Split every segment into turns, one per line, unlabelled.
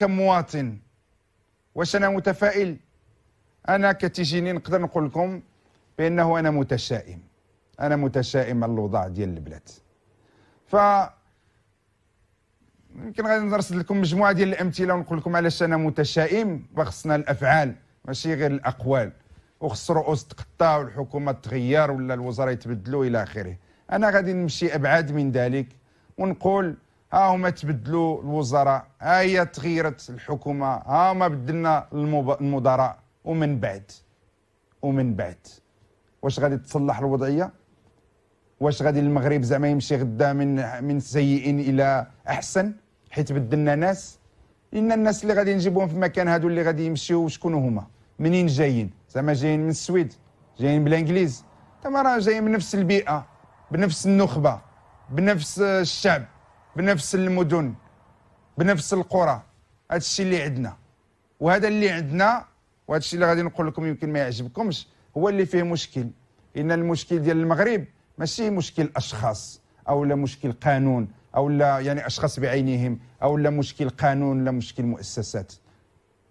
كمواطن واش انا متفائل؟ انا كتجيني نقدر نقول لكم بانه انا متشائم. انا متشائم على الاوضاع ديال البلاد. ف يمكن غادي نرصد لكم مجموعه ديال الامثله ونقول لكم علاش انا متشائم. وخصنا الافعال ماشي غير الاقوال، وخص رؤوس تقطع والحكومه تغير ولا الوزراء يتبدلوا الى اخره. انا غادي نمشي ابعد من ذلك ونقول ها هما تبدلوا الوزراء، ها هي تغيرت الحكومه، ها هما بدلنا المدراء، ومن بعد واش غادي تصلح الوضعيه؟ واش غادي المغرب زعما يمشي غدا من سيء الى احسن حيت بدلنا ناس؟ ان الناس اللي غادي نجيبوهم في المكان هادو اللي غادي يمشيو شكون هما؟ منين جايين؟ زعما جايين من السويد؟ جايين بالانجليز؟ تما راه جايين من نفس البيئه، بنفس النخبه، بنفس الشعب، بنفس المدن، بنفس القرى. هذا الشيء اللي عندنا، وهذا اللي عندنا، وهذا الشيء اللي غادي نقول لكم يمكن ما يعجبكمش هو اللي فيه مشكل. ان المشكل ديال المغرب ماشي مشكل اشخاص او لا مشكل قانون او لا يعني اشخاص بعينهم او لا مشكل قانون لا مشكل مؤسسات.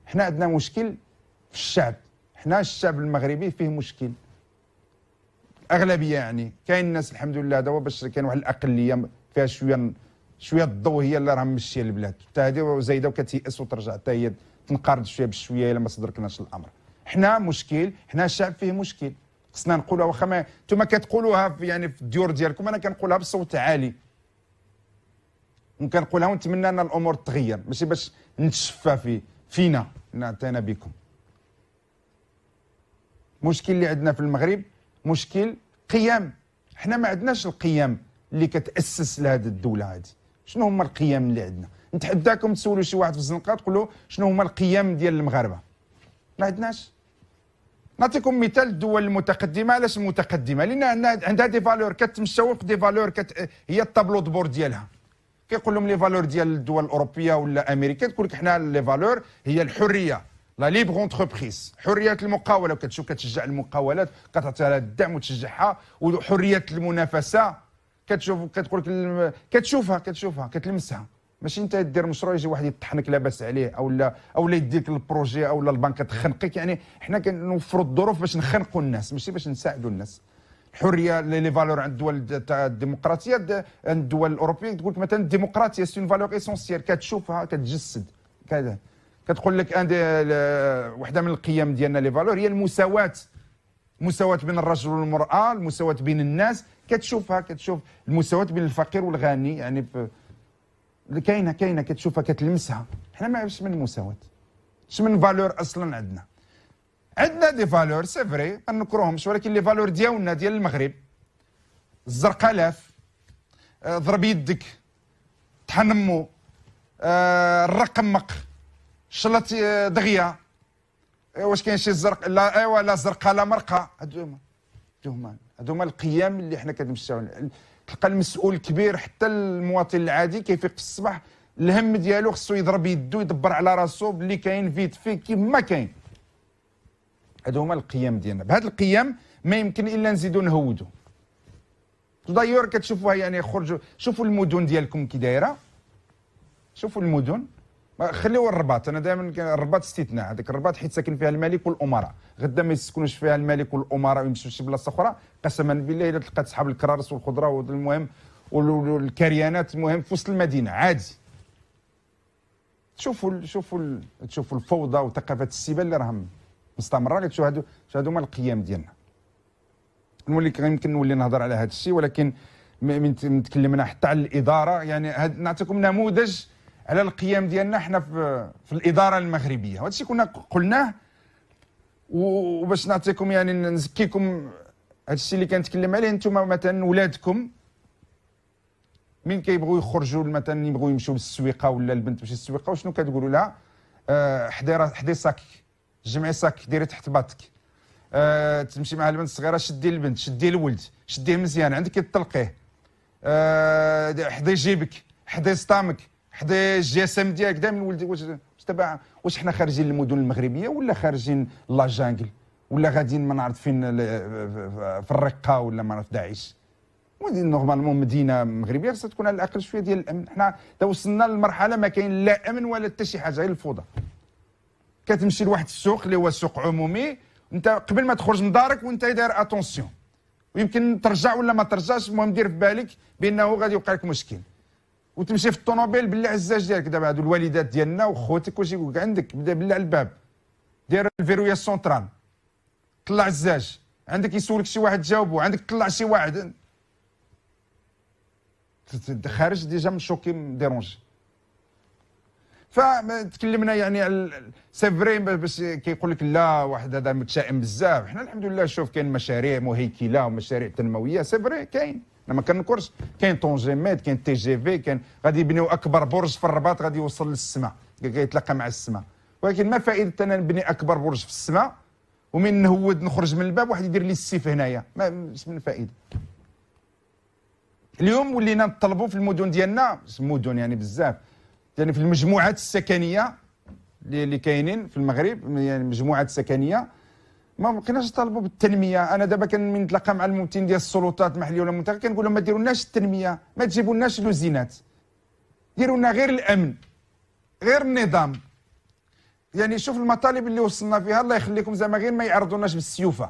حنا عندنا مشكل في الشعب. حنا الشعب المغربي فيه مشكل. اغلبيه يعني كاين الناس الحمد لله دابا باش كاين واحد الاقليه فيها شويه الضوء هي اللي راه ممشيه البلاد، حتى هذه زايده وكتيأس وترجع حتى هي تنقرض شويه بشويه الا ما صدركناش الامر. حنا مشكل، حنا الشعب فيه مشكل. خصنا نقولوها واخا ما نتوما كتقولوها يعني في الديور ديالكم، انا كنقولها بصوت عالي وكنقولها ونتمنى ان الامور تغير، ماشي باش نتشفى فينا نعتنى بكم. المشكل اللي عندنا في المغرب مشكل قيم. حنا ما عندناش القيم اللي كتاسس لهذه الدوله هذه. شنو هما القيم اللي عندنا؟ نتحداكم تسولوا شي واحد في الزنقه تقول له شنو هما القيم ديال المغاربه. ما عندناش. نعطيكم مثال الدول المتقدمه. علاش المتقدمه؟ لان عندها دي فالور كتمشاوق دي فالور هي الطابلو دبور ديالها. كيقول لهم لي فالور ديال الدول الاوروبيه ولا امريكا، تقول لك حنا لي فالور هي الحريه، لا ليبر اونتربريز، حريه المقاوله، وكتشوف كتشجع المقاولات، كتعطيها الدعم وتشجعها، وحريه المنافسه كتشوف كتقول لك كتشوفها كتلمسها. ماشي انت دير مشروع يجي واحد يطحنك لاباس عليه او لا يديك البروجي او البنك تخنقك. يعني حنا كنوفروا الظروف باش نخنقوا الناس ماشي باش نساعدوا الناس. الحريه لي فالور عند الدول الديمقراطيه، عند الدول الاوروبيه تقول لك مثلا الديمقراطيه سي اون فالور اسونسيال، كتشوفها كتجسد كذا. كتقول لك وحده من القيم ديالنا لي فالور هي المساواه. المساواه بين الرجل والمراه، المساواه بين الناس، كتشوف المساواه بين الفقير والغني. يعني كاينه كتشوفها كتلمسها. حنا ما عرفش من المساواه، اش من فالور اصلا عندنا دي فالور سي فري ما نكرهمش، ولكن لي فالور ديالنا ديال المغرب الزرقالاف، ضرب يدك، تحنمو، الرقمق، شلط دغيا، واش كاين شي زرق لا ايوا لا زرقاء لا مرقه. هادو القيم اللي حنا كنمشيو. تلقى المسؤول الكبير حتى المواطن العادي كيفيق في الصباح الهم ديالو خصو يضرب يدو يدبر على راسو باللي كاين فيت فيه كيف ما كاين. هادو هما القيم ديالنا. بهاد القيم ما يمكن الا نزيدو نهودو. دايور كتشوفوها يعني خرجوا شوفوا المدن ديالكم كي دايره، شوفوا المدن. خليو الرباط، انا دائما الرباط استثناء، هذاك الرباط حيت ساكن فيها الملك والامراء. غدا ما يسكنوش فيها الملك والامراء ويمشيو لشي بلاصه اخرى، قسما بالله الا تلقى صحاب الكرارس والخضره والمهم والكريانات المهم في وسط المدينه عادي. تشوفوا الفوضى وثقافه السبال اللي راهم مستمره. كتشوفوا هادو هما القيم ديالنا. يمكن نولي نهضر على هذا الشيء، ولكن من تكلمنا حتى على الاداره. يعني نعطيكم نموذج على القيم ديالنا حنا في الاداره المغربيه. وهذا الشيء كنا قلناه، وباش نعطيكم يعني نزكيكم هذا الشيء اللي كنتكلم عليه. انتم مثلا ولادكم من كيبغوا يخرجوا مثلا يبغوا يمشيو للسويقه ولا البنت تمشي للسويقه، وشنو كتقولوا لها؟ حدي صاك، جمعي صاك ديري تحت باطك. تمشي مع البنت الصغيره شدي البنت، شدي الولد، شديه مزيان عندك تطلقيه. حدي جيبك، حدي سطامك، حدي الجي اس ام ديالك. دائما الولد واش حنا خارجين للمدن المغربيه ولا خارجين لا جانجل ولا غاديين ما نعرف فين في الرقه ولا ما نعرف داعش؟ نورمالمون مدينه مغربيه خصها تكون على الاقل شويه ديال الامن. حنا وصلنا لمرحله ما كاين لا امن ولا حتى شي حاجه، غير الفوضى. كتمشي لواحد السوق اللي هو سوق عمومي، انت قبل ما تخرج من دارك وانت داير اتونسيون، ويمكن ترجع ولا ما ترجعش، المهم دير في بالك بانه غادي يوقع لك مشكل. وتمشي في الطوموبيل بالله عزاز ديالك، دابا هادو الوالدات ديالنا وخوتك كلشي يقول لك عندك بدا بالله الباب، دير الفيرويا سونترال، طلع الزاج، عندك يسولك شي واحد جاوبو، عندك طلع شي واحد خارج ديجا من شوكي ديرونجي. فتكلمنا يعني على سي فري، باش كيقول لك لا واحد هذا متشائم بزاف. حنا الحمد لله شوف كاين مشاريع مهيكله ومشاريع تنمويه، سي فري كاين، انا ما كنكرش، كاين طونجيميت، كاين تي جي في، كاين غادي يبنيو اكبر برج في الرباط غادي يوصل للسماء، كيتلاقى مع السماء. ولكن ما فائده انا نبني اكبر برج في السماء ومن نهود نخرج من الباب واحد يدير لي السيف هنايا، ما من الفائده. اليوم ولينا نطلبوا في المدن ديالنا، المدن يعني بزاف، يعني في المجموعات السكنيه اللي كاينين في المغرب، يعني المجموعات السكنيه ما بقيناش نطالبوا بالتنميه. انا دابا كان نتلاقى مع الممثلين ديال السلطات المحليه ولا المنطقه، كنقول لهم ما ديرولناش التنميه، ما تجيبولناش لوزينات، ديروا لنا غير الامن، غير النظام. يعني شوف المطالب اللي وصلنا فيها، الله يخليكم زعما غير ما يعرضوناش بالسيوفه.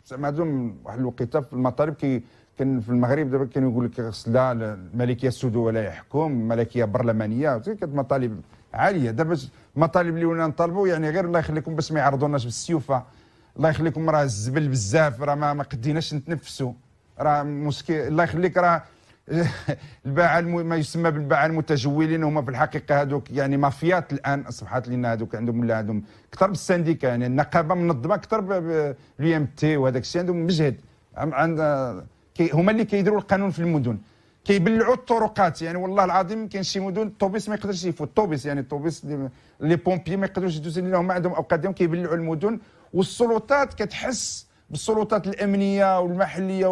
زعما هذوم واحد الوقيته في المطالب كان في المغرب دابا كانوا يقول لك لا الملكيه السود ولا يحكم، ملكيه برلمانيه، كانت مطالب عاليه. دابا المطالب اللي ولينا نطالبوا يعني غير الله يخليكم باش ما يعرضوناش بالسيوفه. الله يخليكم راه الزبل بزاف، راه ما قديناش نتنفسوا، راه مشكل. الله يخليك راه الباعه ما يسمى بالباعه المتجولين هما في الحقيقه هذوك يعني مافيات الان اصبحت لنا، هذوك عندهم ولا عندهم اكثر بالسانديكا، يعني النقابه منظمه اكثر باليو ام تي وهذاك الشيء، عندهم مجهد عند هما اللي كيديروا القانون في المدن، كيبلعوا الطرقات. يعني والله العظيم كاين شي مدن الطوبيس ما يقدرش يفوت، الطوبيس يعني الطوبيس لي بومبي ما يقدروش يدوزوا لهم، ما عندهم اوقات ديالهم، كيبلعوا المدن. والسلطات كتحس بالسلطات الامنيه والمحليه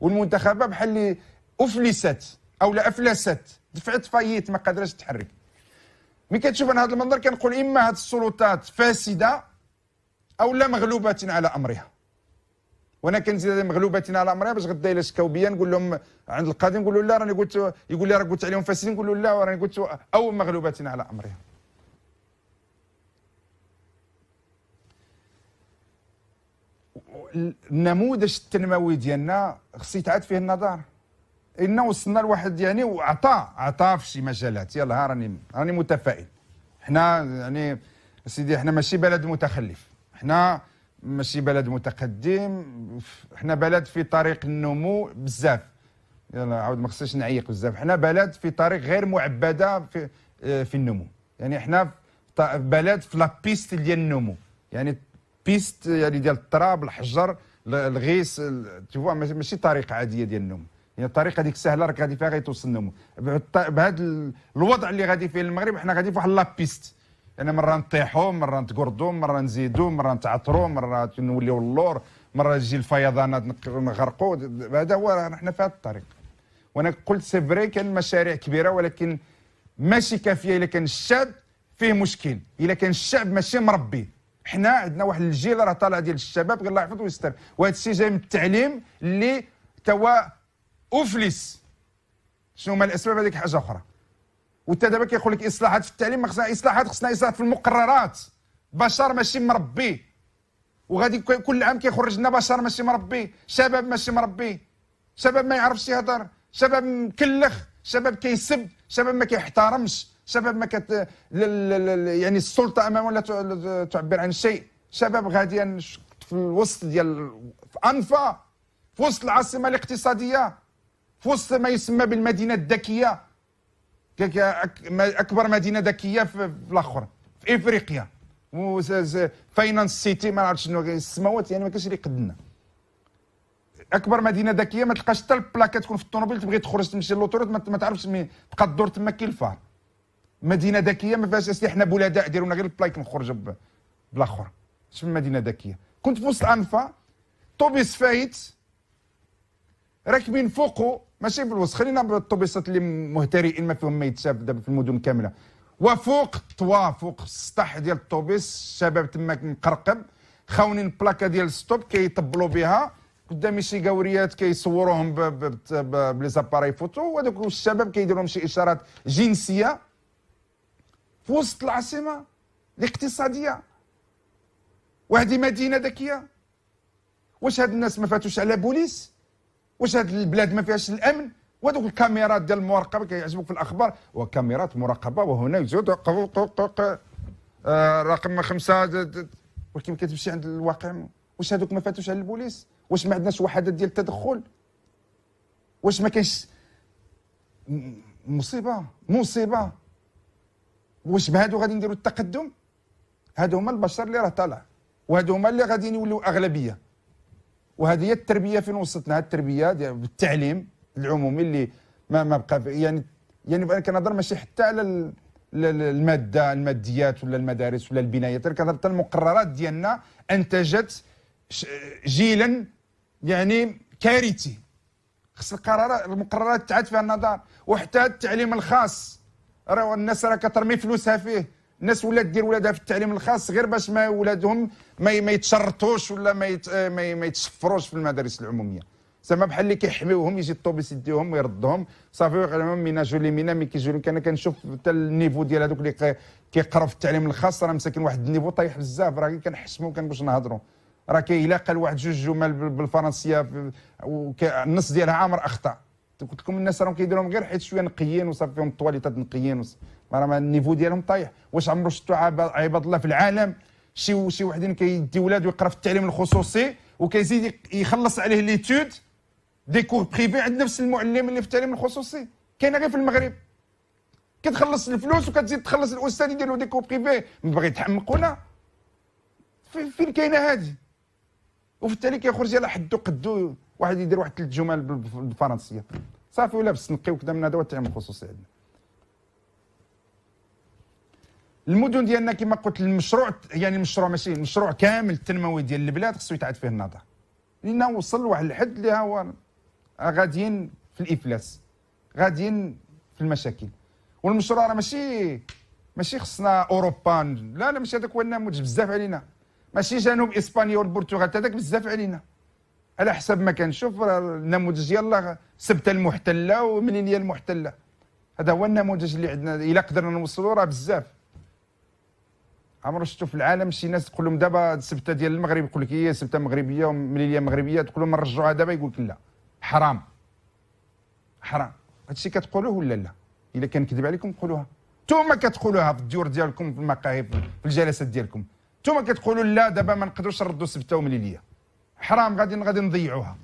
والمنتخبه بحال اللي افلست او لا افلست، دفعت فايت ما قادراش تحرك. ملي كتشوف انا هذا المنظر كنقول اما هذه السلطات فاسده او لا مغلوبه على امرها. وانا كنزيد مغلوبه على امرها باش غدا الا شكاو بيا نقول لهم عند القاضي، نقول له لا راني قلت، يقول لي راه قلت عليهم فاسدين، نقول له لا راني قلت او مغلوبه على امرها. النموذج التنموي ديالنا خص يتعاد فيه النظر. إنا وصلنا لواحد يعني وعطى في شي مجالات، يلا ها راني متفائل. حنا يعني سيدي حنا ماشي بلد متخلف، حنا ماشي بلد متقدم، حنا بلد في طريق النمو بزاف. يلا عاود ما خصناش نعيق بزاف، حنا بلد في طريق غير معبده في النمو. يعني حنا بلد في لا بيست ديال النمو، يعني بيست يعني ديال التراب، الحجر، الغيس، تشوفوا ماشي طريقه عاديه ديال النمو. يعني الطريقه هذيك سهله راك غادي فيها غيتوصل النمو. بهذا الوضع اللي غادي فيه المغرب حنا غادي في واحد لابيست، يعني مره نطيحوا، مره نتقردوا، مره نزيدوا، مره نتعثروا، مره نوليو اللور، مره تجي الفيضانات نغرقوا. هذا هو حنا في هذا الطريق. وانا قلت سي فري كاين مشاريع كبيره ولكن ماشي كافيه. الا كان الشعب فيه مشكل، الا كان الشعب ماشي مربي. حنا عندنا واحد الجيل راه طالع ديال الشباب غير الله يحفظ ويستر، وهذا الشيء جاي من التعليم اللي توا افلس. شنو هما الاسباب؟ هذيك حاجه اخرى. وانت دابا كيقول لك اصلاحات في التعليم، ما خصنا اصلاحات، خصنا اصلاحات في المقررات. بشر ماشي مربي، وغادي كل عام كيخرج لنا بشر ماشي مربي، شباب ماشي مربي، شباب ما يعرفش يهضر، شباب مكلخ، شباب كيسب، شباب ما كيحترمش، شباب ما يعني السلطه امامه لا تعبر عن شيء. شباب غادي في الوسط ديال في انفا، في وسط العاصمه الاقتصاديه، في وسط ما يسمى بالمدينه الذكيه، اكبر مدينه ذكيه في الاخر في افريقيا، فاينانس سيتي، ما عرفتش شنو السماوات، يعني ما كاينش اللي يقدنا. اكبر مدينه ذكيه ما تلقاش حتى البلاكه تكون في الطوموبيل تبغي تخرج تمشي للوطوريت ما تعرفش تبقى الدور تما كي الفار. مدينه ذكيه ما فيهاش اسلحه، حنا بولداء ديروا لنا غير البلايك نخرجوا بالاخر. شنو مدينه ذكيه؟ كنت في وسط انفا، طوبيس فايت راكبين فوقه، ماشي في الوسط، خلينا بالطوبيسات اللي مهترئين ما فيهم ما يتشاف دابا في المدن كامله، وفوق الطوا فوق السطح ديال الطوبيس الشباب تما مقرقب خاونين البلاكه ديال ستوب كيطبلوا بها، قدامي شي قوريات كيصوروهم بلي زاباري فوتو، وهذوك الشباب كيديروا لهم شي اشارات جنسيه في وسط العاصمه الاقتصاديه، وهذه مدينه ذكيه. واش هاد الناس ما فاتوش على بوليس؟ واش هاد البلاد ما فيهاش الامن؟ وهذوك الكاميرات ديال المراقبه كيعجبوك في الاخبار، وكاميرات مراقبه وهنا يزود رقم 5، ولكن كتمشي عند الواقع. واش هذوك ما فاتوش على البوليس؟ واش ما عندناش وحدات ديال التدخل؟ واش ما كاينش مصيبه؟ واش بهادو غادي نديروا التقدم؟ هادو هما البشر اللي راه طالع، وهادو هما اللي غادي يوليو اغلبيه. وهذه هي التربيه فين وصلتنا، التربيه ديال التعليم العمومي اللي ما بقى يعني انا كنهضر ماشي حتى على الماديات ولا المدارس ولا البنايات، انا كنهضر حتى المقررات ديالنا انتجت جيلا يعني كارثي. خص المقررات تعاد فيها النظر، وحتى التعليم الخاص راه الناس راه كترمي فلوسها فيه. الناس ولات دير ولادها في التعليم الخاص غير باش ما ولادهم ما يتشرطوش ولا ما يتشفروش في المدارس العموميه، زعما بحال اللي كيحميوهم، يجي الطوبيس يديهم ويردهم صافي ميناجو لي مينا. مي كيجيو انا كنشوف حتى النيفو ديال هذوك اللي كيقراو في التعليم الخاص راه مساكن واحد النيفو طايح بزاف، راه كنحشمو كنبغيوش نهضروا. راه كيلاقى لواحد جوج جمل بالفرنسيه والنص ديالها عامر اخطاء. قلت لكم الناس راهم كيديروهم غير حيت شويه نقيين وصافي فيهم الطواليتات نقيين، راه النيفو ديالهم طايح. واش عمرو شفتوا عباد الله في العالم شي وحدين كيدي ولادو يقرا في التعليم الخصوصي وكيزيد يخلص عليه ليتود دي كور بريفي عند نفس المعلم اللي في التعليم الخصوصي؟ كاينه غير في المغرب. كتخلص الفلوس وكتزيد تخلص الاستاذ يدير له دي كور بريفي، باغي يتحمقونا؟ فين كاينه هذه؟ وفي التالي كيخرج يلاه حدو قدو واحد يدير واحد 3 جمل بالفرنسيه صافي، ولا بس نقيو كذا من هذا هو التعليم الخصوصي عندنا. المدن ديالنا كما قلت المشروع ماشي المشروع كامل التنموي ديال البلاد خصو يتعاد فيه النظر، لانه وصل لواحد الحد اللي هو غاديين في الافلاس، غاديين في المشاكل. والمشروع راه ماشي خصنا اوروبا، لا ماشي هذاك هو النموذج بزاف علينا، ماشي جنوب اسبانيا والبرتغال هذاك بزاف علينا. على حسب ما كنشوف النموذج يلاه سبته المحتله ومنين هي المحتله، هذا هو النموذج اللي عندنا. الا قدرنا نوصلوا راه بزاف. عمرو شفتوا في العالم شي ناس تقول لهم دابا السبته ديال المغرب يقول لك هي سبته مغربيه ومنين هي مغربيه، تقول لهم نرجعوها دابا يقول لك لا حرام. هادشي كتقولوه ولا لا؟ الا كان كذب عليكم قولوها. نتوما كتقولوها في الديور ديالكم في المقاهي في الجلسات ديالكم، نتوما كتقولوا لا دابا ما نقدروش نردوا سبته ومنين هي حرام، غادي نضيعوها،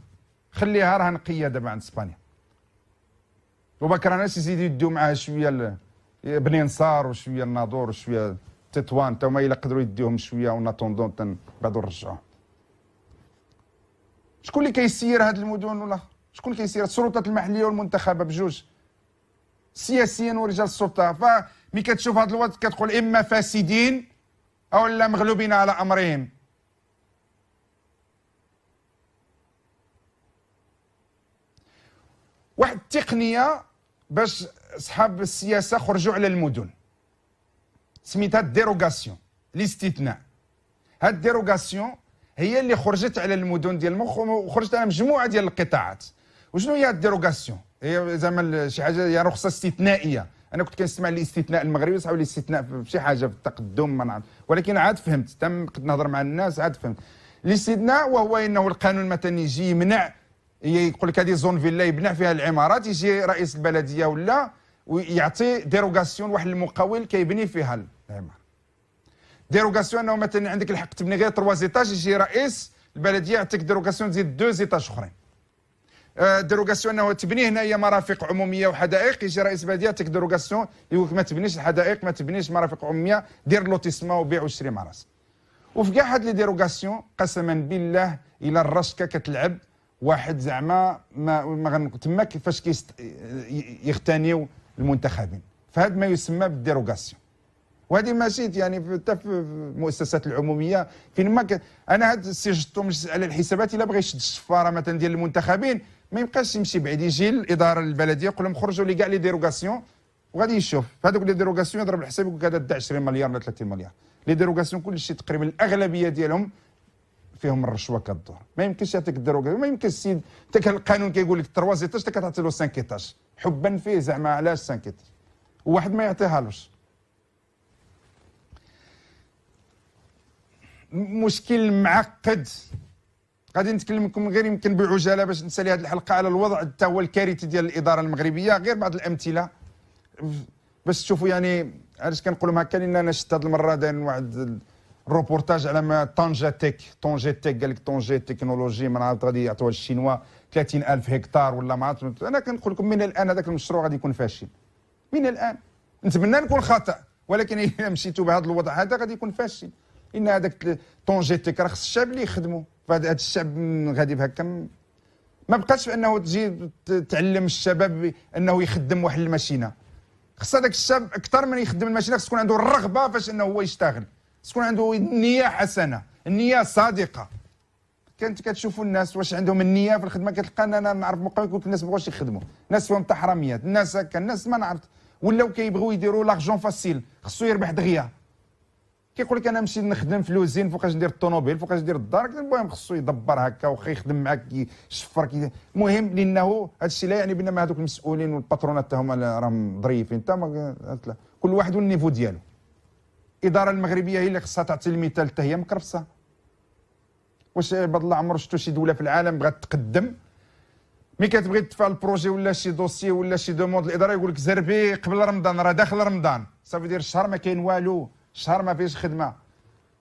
خليها راه نقيه دابا عند اسبانيا. وبكره ناس يزيدوا يديو معاها شويه بني نصار وشويه الناظور وشويه تطوان، حتى هما الا قدروا يديوهم شويه وناتوندون بعدو نرجعوهم. شكون اللي كيسير هاد المدن؟ ولا شكون اللي كيسير؟ السلطات المحليه والمنتخبه بجوج، السياسيين ورجال السلطه. فملي كتشوف هاد الوضع كتقول اما فاسدين او لا مغلوبين على امرهم. واحد التقنيه باش اصحاب السياسه خرجوا على المدن سميتها الديروغاسيون، الاستثناء. هاد الديروغاسيون هي اللي خرجت على المدن ديال المخ وخرجت على مجموعه ديال القطاعات. وشنو هي الديروغاسيون؟ هي زعما شي حاجه، هي رخصه استثنائيه. انا كنت كنسمع الاستثناء في الاستثناء في شي حاجه في التقدم ما نعرف، ولكن عاد فهمت تم كنت نهضر مع الناس عاد فهمت. الاستثناء وهو انه القانون مثلا يجي يمنع، يقول لك هذه زون فيلا يبنى فيها العمارات، يجي رئيس البلديه ولا ويعطي ديروغاسيون واحد المقاول كيبني فيها العماره. ديروغاسيون انه مثلا عندك الحق تبني غير 3 زيتاج، يجي رئيس البلديه يعطيك ديروغاسيون تزيد 2 زيتاج اخرين. ديروغاسيون انه تبني هنايا مرافق عموميه وحدائق، يجي رئيس البلديه يعطيك ديروغاسيون يقول لك ما تبنيش الحدائق، ما تبنيش مرافق عموميه، دير لوتيسمون وبيع وشري مع راسك. وفي كاع هاد لي ديروغاسيون قسما بالله الى الرشكه كتلعب واحد زعما ما تما كيفاش يغتنيو المنتخبين، فهذا ما يسمى بالديروغاسيون. وهذه ماشي يعني حتى في المؤسسات العموميه فين ما انا هاد السي جدو على الحسابات الا بغى يشد الشفاره مثلا ديال المنتخبين ما يبقاش يمشي بعيد، يجي الاداره البلديه يقول لهم خرجوا لي كاع لي ديروغاسيون وغادي يشوف في هذوك لي ديروغاسيون يضرب الحساب يقول لك هذا دا 20 مليار ولا 30 مليار. لي ديروغاسيون كلشي تقريبا الاغلبيه ديالهم فيهم الرشوه كدور. ما يمكنش يعطيك الدروغ، ما يمكنش السيد انت القانون كيقول لك 3 ايطاج انت كتعطي له 5 ايطاج حبا فيه، زعما علاش 5 ايطاج وواحد ما يعطيهالوش. مشكل معقد. غادي نتكلم لكم غير يمكن بعجاله باش نسالي هذه الحلقه على الوضع حتى هو الكارثي ديال الاداره المغربيه، غير بعض الامثله باش تشوفوا يعني علاش كنقولوا هكا. لان انا شفت هذه المره داير واحد الروبورتاج على ما طنجة تيك قال لك طنجة تكنولوجي ما عرفت غادي يعطوها للشينوا 30,000 هكتار ولا ما عرفت. انا كنقول لكم من الان هذاك المشروع غادي يكون فاشل من الان. نتمنى نكون خطا، ولكن اذا مشيتوا بهذا الوضع هذا غادي يكون فاشل. ان هذاك طنجة تيك راه خص الشعب اللي يخدموا، فهذا الشعب غادي بهكا ما بقاش انه تجي تعلم الشباب انه يخدم واحد الماشينه. خص هذاك الشاب اكثر من يخدم الماشينه خص تكون عنده الرغبه فاش انه هو يشتغل، خص تكون عنده النيه حسنه، النيه صادقه. كتشوفوا الناس واش عندهم النيه في الخدمه، كتلقى انا نعرف مقابل يقول لك الناس ما بغاوش يخدموا، الناس فيهم حراميات، الناس هكا، الناس ما نعرف ولاو كيبغيو يديروا لارجون فاسيل، خصو يربح دغيا. كيقول لك انا نمشي نخدم في لوزين فوقاش ندير الطوموبيل فوقاش ندير الدار، المهم خصو يدبر هكا واخا يخدم معاك يشفر المهم لانه هذا الشيء لا يعني بان هذوك المسؤولين والباترونات هما راهم ظريفين، كل واحد والنيفو ديالو. الاداره المغربيه هي اللي خصها تعطي المثال حتى هي مكرفسه. واش عباد الله عمر شفتوا شي دوله في العالم بغات تقدم ملي كتبغي تدفع البروجي ولا شي دوسي ولا شي دوموند الاداره يقول لك زربي قبل رمضان، راه داخل رمضان صافي دير الشهر ما كاين والو، شهر ما فيش خدمه.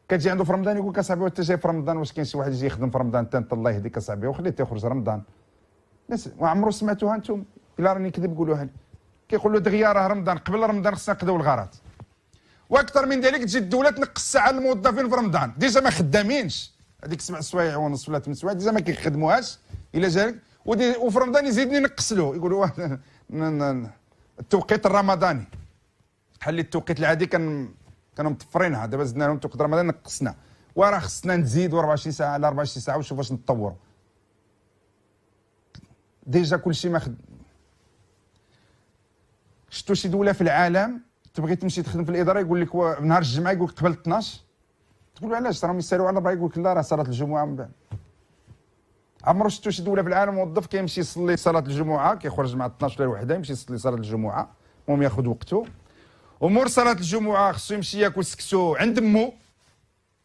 كتجي عنده في رمضان يقول لك اصاحبي وانت جاي في رمضان واش كاين شي واحد يجي يخدم في رمضان؟ انت الله يهديك اصاحبي وخليه تيخرج رمضان. ناس وعمرو سمعتوها انتم؟ الا راني كذب قولوها لي. كيقول له دغيا راه رمضان، قبل رمضان خصنا نقضيو الغرض. واكثر من ذلك تجي الدوله تنقص الساعه للموظفين في رمضان، ديجا ما خدامينش هذيك 7 سوايع ونص ولا 8 سوايع ديجا ما كيخدموهاش الى جالك، وفي رمضان يزيدني ينقص له يقولوا التوقيت الرمضاني. حل التوقيت العادي كانوا مطفرينها، دابا زدنا لهم توقيت رمضان نقصنا، وراه خصنا نزيدوا 24 ساعه على 24 ساعه ونشوف واش نتطوروا. ديجا كلشي ما شفتوا شي دوله في العالم تبغي تمشي تخدم في الاداره يقول لك نهار الجمعه يقول لك قبل 12، تقول له علاش راهم يسالوا على 4 يقول لك لا راه صلاه الجمعه من بعد. عمرو شفتوا شي دوله في العالم موظف كيمشي يصلي صلاه الجمعه كيخرج مع 12 ولا الوحده يمشي يصلي صلاه الجمعه، المهم ياخذ وقته، ومور صلاه الجمعه خصو يمشي ياكل سكسو عند مو،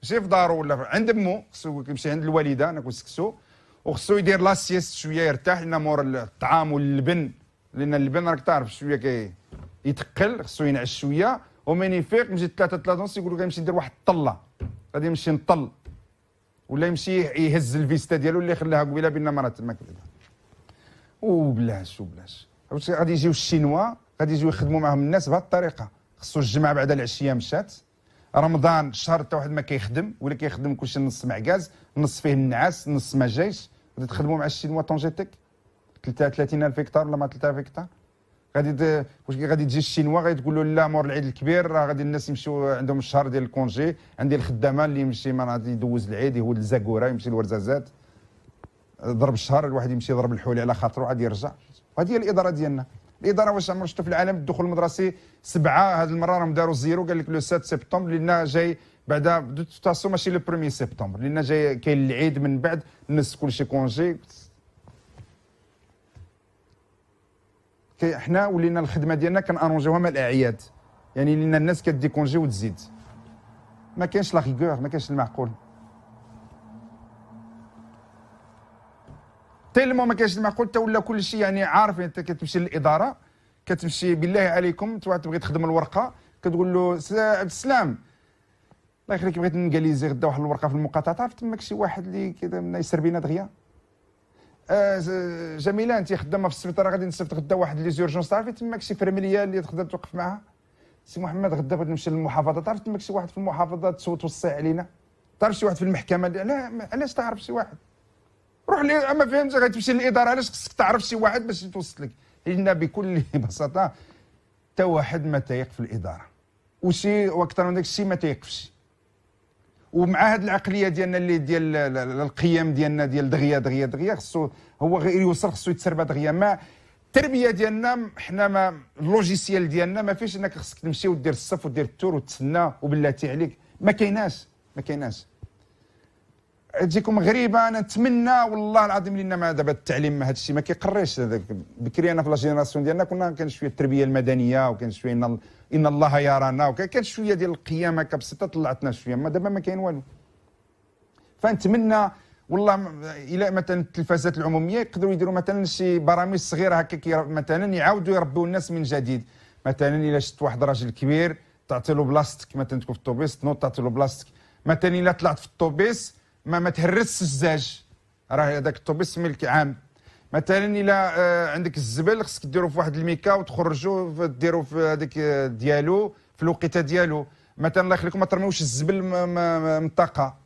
ماشي في دارو ولا عند مو، خصو يمشي عند الوالده ناكل سكسو، وخصو يدير لاسيست شويه يرتاح لان مور الطعام واللبن، لان اللبن راك تعرف شويه يتقل خصو ينعس شويه، ومن يفيق يمشي 3 ونص يقول لك يمشي يدير واحد الطله، غادي يمشي نطل ولا يمشي يهز الفيستا ديالو اللي خلاها قبيله بان مراه تما كذا. وبلاش غادي يجيو الشينوا غادي يجيو يخدموا معهم الناس بهذه الطريقه. خصو الجمعه بعد العشيه مشات، رمضان الشهر حتى واحد ما كيخدم ولا كيخدم كلشي نص معكاز، نص فيه النعاس نص ما جايش، غادي تخدموا مع الشينوا طونجيتيك 30,000 هكتار ولا ما 3000 هكتار. واش غادي تجي الشينوا غادي تقول له لا مور العيد الكبير راه غادي الناس يمشيو عندهم الشهر ديال الكونجي، عندي الخدامه اللي يمشي ما غادي يدوز العيد يهود الزاكوره يمشي للورزازات ضرب الشهر، الواحد يمشي يضرب الحولي على خاطره عاد يرجع. وهذه هي الاداره ديالنا. الاداره واش عمرو شفتوا في العالم الدخول المدرسي 7 هذه المره راهم داروا زيرو، قال لك لو 7 سبتمبر لان جاي بعدا دو تاسو ماشي لو 1 سبتمبر لان جاي كاين العيد من بعد الناس كلشي كونجي. حنا ولينا الخدمه ديالنا كنارونجيوها مع الاعياد، يعني لان الناس كدي كونجي وتزيد، ما كاينش لا ريغور، ما كاينش المعقول تيلمو ما كاينش المعقول حتى ولا كل شيء يعني عارف. انت كتمشي للاداره كتمشي بالله عليكم تبغي تخدم الورقه كتقول له عبد السلام الله يخليك بغيت نكاليزي غدا واحد الورقه في المقاطعه، تعرف تماك شي واحد اللي كذا يسر بينا دغيا. جميله انت خدامه في السبيطار غادي نصيفط غدا واحد لي زورجونس، تعرفي تماك شي فرمليه اللي تقدر توقف معاها. سي محمد غدا بغيت نمشي للمحافظه، تعرف تماك شي واحد في المحافظه توصي علينا، تعرف شي واحد في المحكمه. لا علاش تعرف شي واحد؟ روح لي ما فهمتش غتمشي للاداره، علاش خصك تعرف شي واحد باش يتوسط لك؟ لان بكل بساطه حتى واحد ما تيق في الاداره، وشي واكثر من داك الشيء ما تيقفش. ومع هذه العقليه ديالنا اللي ديال القيم ديالنا ديال دغيا خصو هو غير يوصل خصو يتسربى دغيا. ما التربيه ديالنا حنا ما اللوجيسيال ديالنا ما فيش انك خصك تمشي ودير الصف ودير التور وتسنى وبلاتي عليك، ما كايناش. تجيكم غريبه. انا نتمنى والله العظيم لان ما دابا التعليم ما هذا الشيء ما كيقريش. هذاك بكري انا في لا جينيراسيون ديالنا كان شويه التربيه المدنيه وكان شويه ان الله يرانا وكان شويه ديال القيم هكا بسيطه طلعتنا شويه. ما دابا ما كاين والو. فنتمنى والله الى مثلا التلفازات العموميه يقدروا يديروا مثلا شي برامج صغيره هكا مثلا يعاودوا يربوا الناس من جديد. مثلا الا شفت واحد راجل كبير تعطي له بلاصتك مثلا تكون في الطوبيس تنوض تعطي له بلاصتك. مثلا الا طلعت في الطوبيس ما تهرسش الزاج راه هذاك الطوبيس ملك عام. مثلا الا عندك الزبل خصك ديرو في واحد الميكا وتخرجوا ديروا في هذيك ديالو في الوقيته ديالو. مثلا الله يخليكم ما ترميوش الزبل من الطاقه.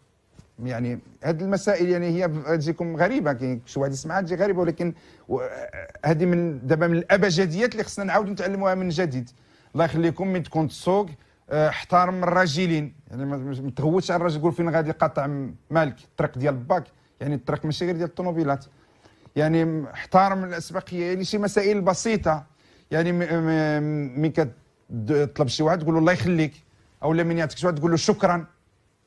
يعني هذه المسائل يعني هي تجيكم غريبه. كاين شي واحد يسمعها تجي غريبه ولكن هذه من دابا من الابجديات اللي خصنا نعاودوا نتعلموها من جديد. الله يخليكم من تكون تسوق احترم الراجلين. يعني ما تغوتش على الراجل تقول فين غادي قاطع مالك الطريق ديال باك. يعني الطريق ماشي غير ديال الطوموبيلات. يعني احترم الاسبقيه. يعني شي مسائل بسيطه. يعني ملي كتطلب شي واحد تقول له الله يخليك او لا من يعطيك شي واحد تقول له شكرا.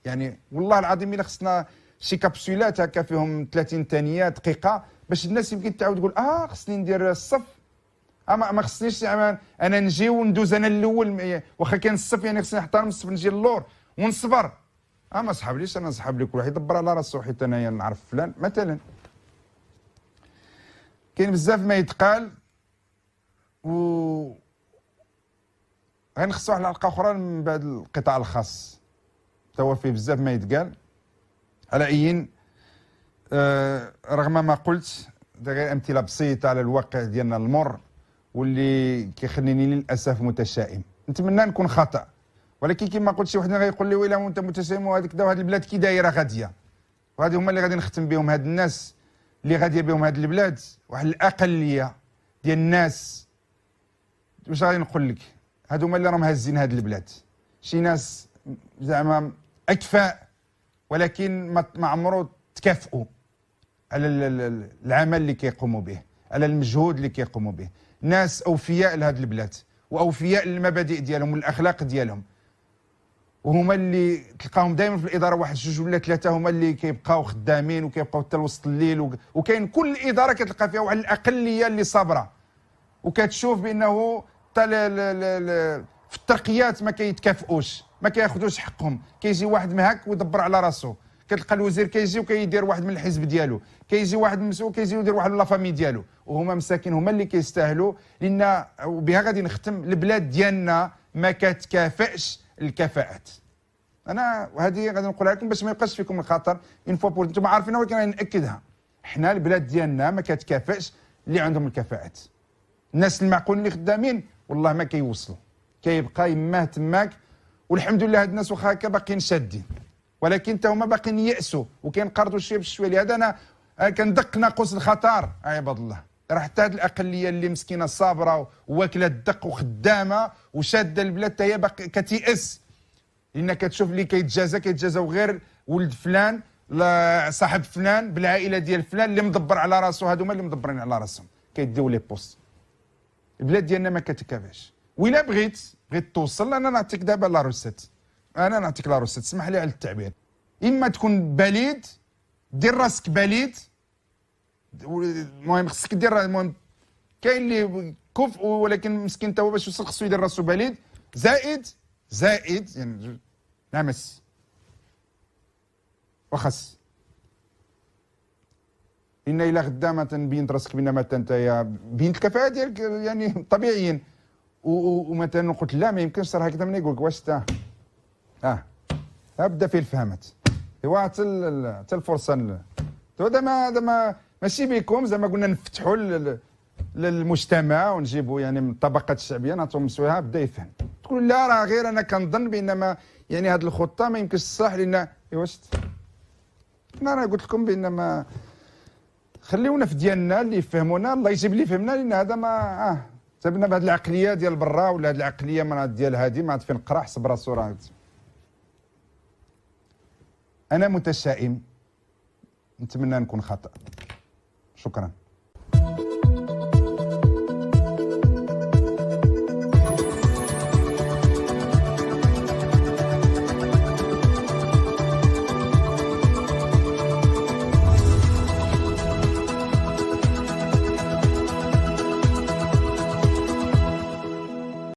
يعني والله العظيم الا خصنا شي كابسولات هكا فيهم 30 ثانيه دقيقه باش الناس يمكن تعاود تقول خصني ندير الصف. ما خصنيش انا نجي وندوز انا الاول واخا كان الصف. يعني خصني نحترم الصف نجي اللور ونصبر. ما صحابليش انا نصحاب لي كل واحد يدبر على راسو حيت انايا نعرف فلان. مثلا كاين بزاف ما يتقال و غنخصو واحد الحلقه اخرى من بعد القطاع الخاص توا فيه بزاف ما يتقال. على اي رغم ما قلت ده غير امثله بسيطه على الواقع ديالنا المر واللي كيخليني للاسف متشائم. نتمنى نكون خطا ولكن كما قلت شي واحد غيقول لي ويلا انت متشائم وهذيك كذا وهذه البلاد كي دايره غاديه. وهذه هما اللي غادي نختم بهم. هاد الناس اللي غاديه بهم هاد البلاد واحد الاقليه ديال الناس. واش غادي نقول لك هادو هما اللي راهم هازين هاد البلاد. شي ناس زعما اكفاء ولكن ما عمرو تكافئوا على العمل اللي كيقوموا به على المجهود اللي كيقوموا به. ناس اوفياء لهذه البلاد واوفياء للمبادئ ديالهم والاخلاق ديالهم. وهما اللي تلقاهم دائما في الاداره واحد جوج ولا ثلاثه هما اللي كيبقاو خدامين وكيبقاو حتى لوسط الليل. وكاين كل اداره كتلقى فيها واحد الاقليه اللي صابره وكتشوف بانه في الترقيات ما كيتكافئوش ما كياخذوش حقهم. كيجي واحد مهك ويدبر على راسو. كتلقى الوزير كيجي وكيدير واحد من الحزب ديالو. كيجي واحد مسؤول كيجي ويدير واحد من لافامي ديالو. وهما مساكين هما اللي كيستاهلوا. لان وبها غادي نختم البلاد ديالنا ما كتكافئش الكفاءات. انا وهذه غادي نقولها لكم باش ما يبقاش فيكم الخطر. ان فوا انتم عارفينها ولكن غادي ناكدها. حنا البلاد ديالنا ما كتكافئش اللي عندهم الكفاءات. الناس المعقولين اللي خدامين والله ما كيوصلوا. كيبقى يماه تماك. والحمد لله هاد الناس واخا هكا باقيين شادين ولكن حتى هما باقيين يأسوا وكينقرضوا شويه بشويه. لهذا انا كندق ناقوس الخطر عباد الله. راه حتى هاد الاقليه اللي مسكينه صابره واكله الدق وخدامه وشاده البلاد حتى هي باقي كتيأس. لان كتشوف اللي كيتجازاو غير ولد فلان صاحب فلان بالعائله ديال فلان اللي مدبر على راسو. هادو هما اللي مدبرين على راسهم كيديو لي بوست. البلاد ديالنا ما كتكافاش. وإلا بغيت توصل انا نعطيك دابا لا روسيت. انا نعطيك لا روسيت اسمح لي على التعبير. اما تكون بليد دير راسك بليد. المهم خصك دير المهم كاين اللي كفء ولكن مسكين تا هو باش يوصل خصو يدير راسو بليد. زائد يعني نعمس وخس. ان الى غدا مثلا بينت راسك بان مثلا انت بينت الكفاءه ديالك يعني طبيعيين ومثلا قلت لا ما يمكنش صراحه هكذا. من يقول لك واش تا ابدا فيه الفهمت ايوا حتى الفرصه هذا ما ماشي بكم زعما قلنا نفتحوا للمجتمع ونجيبوا يعني من الطبقات الشعبيه نعطيهم مسويها بدا يفهم. تقول لا راه غير انا كنظن بان يعني هذه الخطه ما يمكنش الصح لان واش انا راه قلت لكم بان ما خليونا في ديالنا اللي يفهمونا الله يجيب اللي فهمنا. لان هذا ما سبنا بهذه العقليه ديال برا ولا هذه العقليه من ديال هذه ما عاد فين نقرا حسب راسو. راه انا متشائم نتمنى نكون خطأ. شكرا.